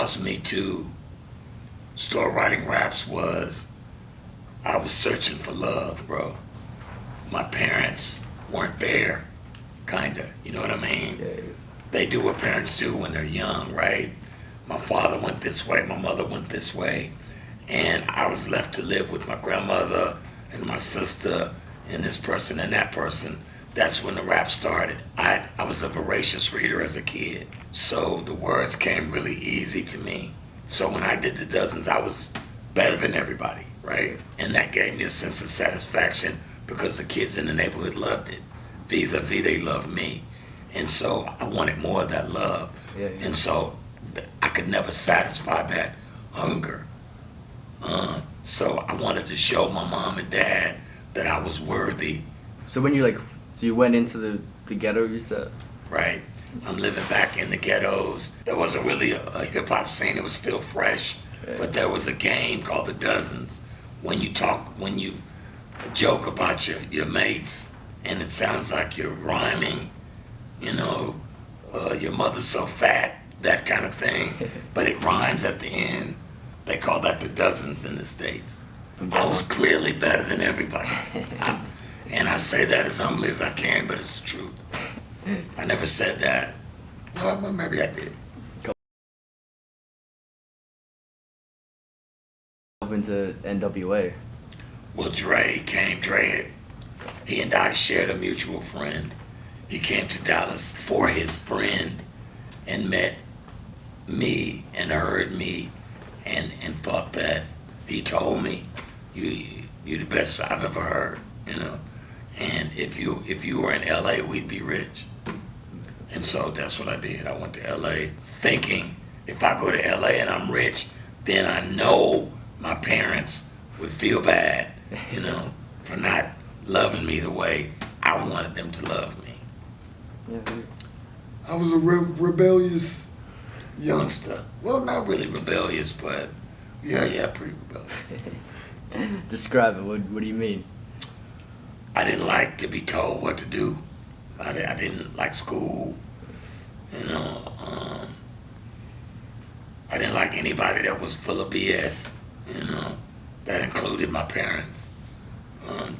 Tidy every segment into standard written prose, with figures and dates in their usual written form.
caused me to start writing raps was I was searching for love, bro. My parents weren't there, kinda. You know what I mean? Yeah. They do what parents do when they're young, right? My father went this way, my mother went this way, and I was left to live with my grandmother and my sister and this person and that person. That's when the rap started. I was a voracious reader as a kid, so the words came really easy to me. So when I did the dozens, I was better than everybody, right? And that gave me a sense of satisfaction because the kids in the neighborhood loved it. Vis-a-vis, they loved me. And so I wanted more of that love. Yeah. And so I could never satisfy that hunger. So I wanted to show my mom and dad that I was worthy. So when you went into the ghetto, you said? Right. I'm living back in the ghettos. There wasn't really a hip hop scene. It was still fresh. Yeah. But there was a game called the Dozens. When you joke about your mates and it sounds like you're rhyming, your mother's so fat, that kind of thing. But it rhymes at the end. They call that the Dozens in the States. I was clearly better than everybody. And I say that as humbly as I can, but it's the truth. I never said that. Well, maybe I did. Into NWA. Well, Dre, he and I shared a mutual friend. He came to Dallas for his friend and met me and heard me and thought that he told me, you're the best I've ever heard, And if you were in LA, we'd be rich. And so that's what I did. I went to LA thinking if I go to LA and I'm rich, then I know my parents would feel bad, for not loving me the way I wanted them to love me. Yeah. I was a rebellious youngster. Well, not really rebellious, but yeah, pretty rebellious. Describe it. What do you mean? I didn't like to be told what to do. I didn't like school. I didn't like anybody that was full of BS. That included my parents,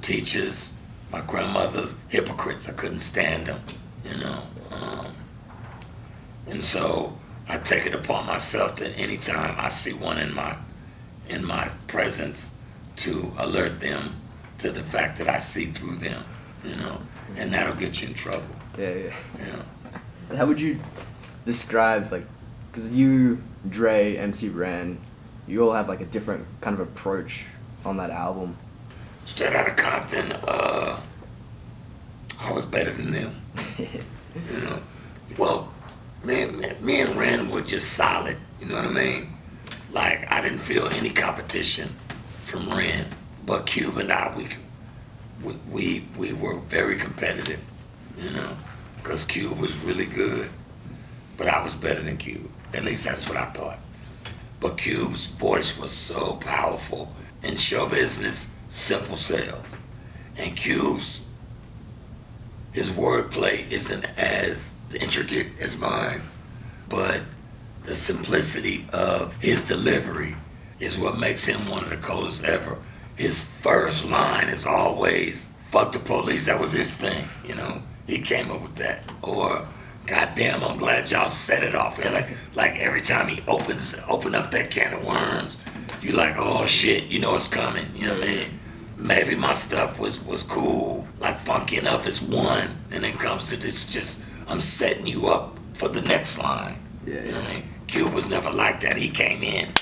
teachers, my grandmother, hypocrites. I couldn't stand them. And so I take it upon myself that anytime I see one in my presence, to alert them to the fact that I see through them, and that'll get you in trouble. Yeah. Yeah. How would you describe, because you, Dre, MC Ren, you all have a different kind of approach on that album. Straight out of Compton, I was better than them. Well, me and Ren were just solid. You know what I mean? I didn't feel any competition from Ren, but Cube and I, we were very competitive. Because Cube was really good, but I was better than Cube. At least that's what I thought. But Cube's voice was so powerful. In show business, simple sales. And Cube's, his wordplay isn't as intricate as mine, but the simplicity of his delivery is what makes him one of the coldest ever. His first line is always, fuck the police, that was his thing, He came up with that. Or, goddamn, I'm glad y'all set it off. And like every time he open up that can of worms, you like, oh shit, it's coming. You know what I mean? Maybe my stuff was cool, like Funky Enough is one, and then comes to this just, I'm setting you up for the next line. Yeah. You know what I mean? Cube was never like that. He came in.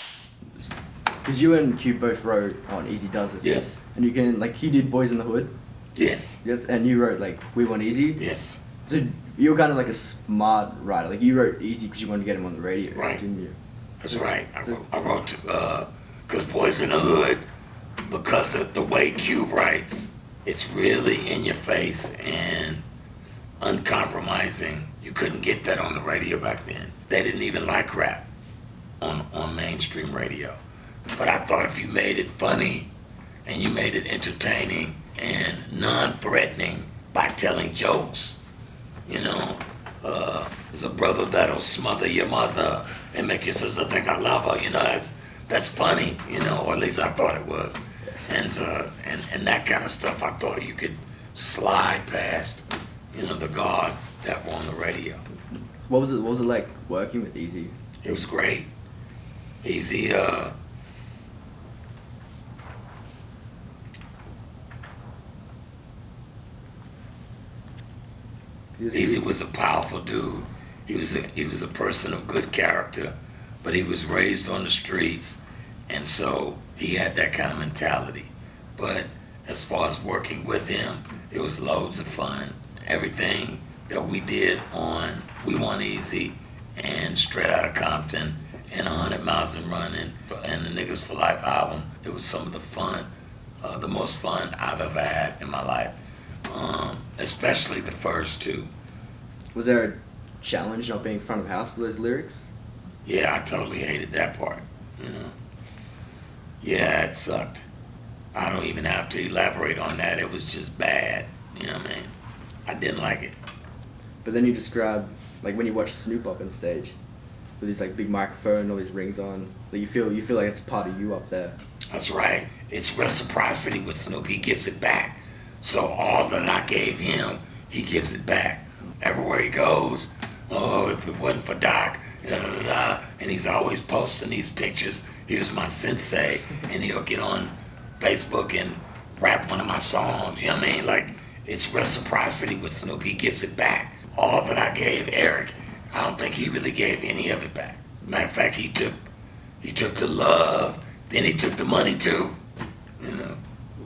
Because you and Cube both wrote on Easy Does It. Yes. And you can, he did Boys in the Hood. Yes. Yes, and you wrote, We Want Easy. Yes. So you were kind of a smart writer. You wrote Easy because you wanted to get him on the radio, right? Didn't you? That's right. I wrote because Boys in the Hood, because of the way Cube writes, it's really in your face and uncompromising. You couldn't get that on the radio back then. They didn't even like rap on mainstream radio. But I thought if you made it funny and you made it entertaining and non-threatening by telling jokes, There's a brother that'll smother your mother and make your sister think I love her. You know, that's funny. You know, or at least I thought it was. And that kind of stuff, I thought you could slide past. You know, the gods that were on the radio. What was it like working with Easy? It was great. Easy. Easy was a powerful dude. He was a person of good character, but he was raised on the streets, and so he had that kind of mentality. But as far as working with him, it was loads of fun. Everything that we did on We Want Easy and Straight Outta Compton and 100 Miles and Running and the Niggas for Life album, it was some of the most fun I've ever had in my life. Especially the first two. Was there a challenge not being front of house for those lyrics? Yeah, I totally hated that part, you know. Yeah, it sucked. I don't even have to elaborate on that. It was just bad, you know what I mean? I didn't like it. But then you describe, like when you watch Snoop up on stage, with his like big microphone and all these rings on, like you feel like it's a part of you up there. That's right. It's reciprocity with Snoop. He gives it back. So all that I gave him, he gives it back. Everywhere he goes, oh, if it wasn't for Doc, and he's always posting these pictures. Here's my sensei, and he'll get on Facebook and rap one of my songs. You know what I mean? Like, it's reciprocity with Snoop. He gives it back. All that I gave Eric, I don't think he really gave any of it back. Matter of fact, he took the love, then he took the money too. You know.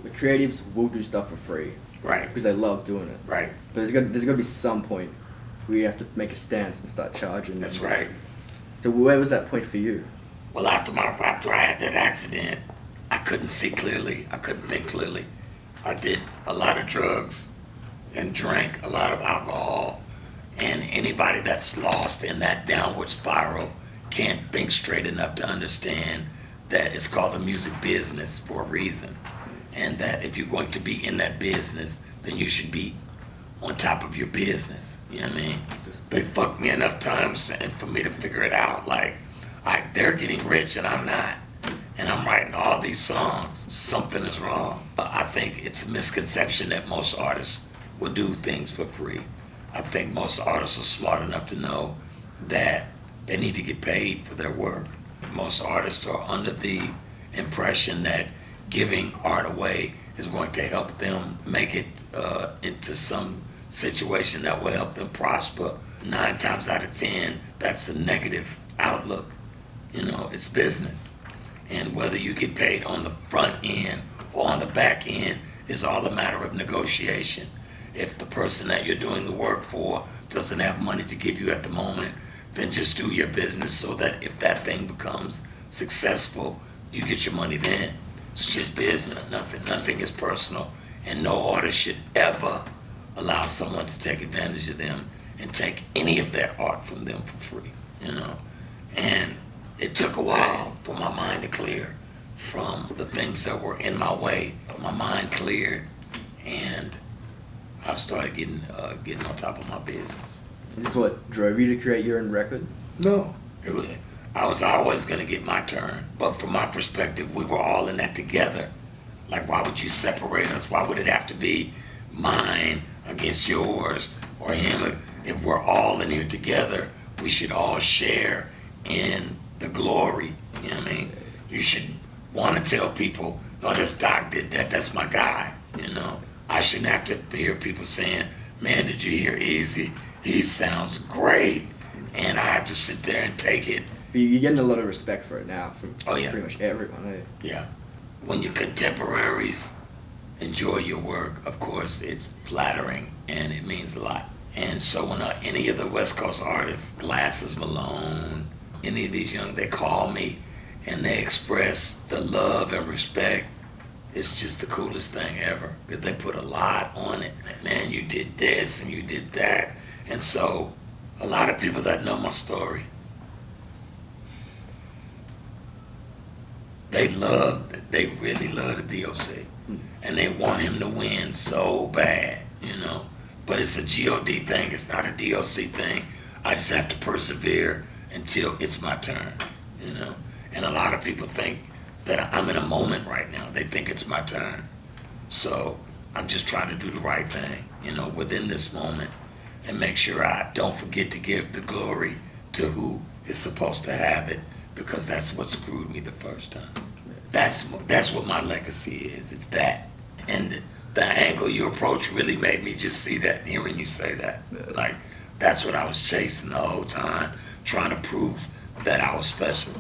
The creatives will do stuff for free. Right. Because they love doing it. Right. But there's got to be some point where you have to make a stance and start charging. That's right. So where was that point for you? Well, after I had that accident, I couldn't see clearly. I couldn't think clearly. I did a lot of drugs and drank a lot of alcohol. And anybody that's lost in that downward spiral can't think straight enough to understand that it's called the music business for a reason. And that if you're going to be in that business, then you should be on top of your business. You know what I mean? They fucked me enough times for me to figure it out. Like, they're getting rich and I'm not. And I'm writing all these songs. Something is wrong. I think it's a misconception that most artists will do things for free. I think most artists are smart enough to know that they need to get paid for their work. Most artists are under the impression that giving art away is going to help them make it into some situation that will help them prosper. 9 times out of 10, that's a negative outlook. You know, it's business. And whether you get paid on the front end or on the back end is all a matter of negotiation. If the person that you're doing the work for doesn't have money to give you at the moment, then just do your business so that if that thing becomes successful, you get your money then. It's just business. Nothing is personal. And no artist should ever allow someone to take advantage of them and take any of their art from them for free, you know. And it took a while for my mind to clear from the things that were in my way. My mind cleared, and I started getting on top of my business. Is this what drove you to create your own record? No. I was always going to get my turn. But from my perspective, we were all in that together. Like, why would you separate us? Why would it have to be mine against yours or him? If we're all in here together, we should all share in the glory. You know what I mean? You should want to tell people, no, this Doc did that. That's my guy, you know? I shouldn't have to hear people saying, man, did you hear Easy? He sounds great. And I have to sit there and take it. But you're getting a lot of respect for it now from pretty much everyone, eh? Yeah. When your contemporaries enjoy your work, of course, it's flattering and it means a lot. And so when any of the West Coast artists, Glasses Malone, any of these young, they call me and they express the love and respect, it's just the coolest thing ever. Because they put a lot on it. Man, you did this and you did that. And so a lot of people that know my story, they really love the D.O.C. And they want him to win so bad, you know. But it's a G.O.D. thing, it's not a D.O.C. thing. I just have to persevere until it's my turn, you know. And a lot of people think that I'm in a moment right now. They think it's my turn. So I'm just trying to do the right thing, you know, within this moment, and make sure I don't forget to give the glory to who is supposed to have it, because that's what screwed me the first time. That's what my legacy is. It's that. And the angle you approach really made me just see that, hearing you say that. Like, that's what I was chasing the whole time, trying to prove that I was special.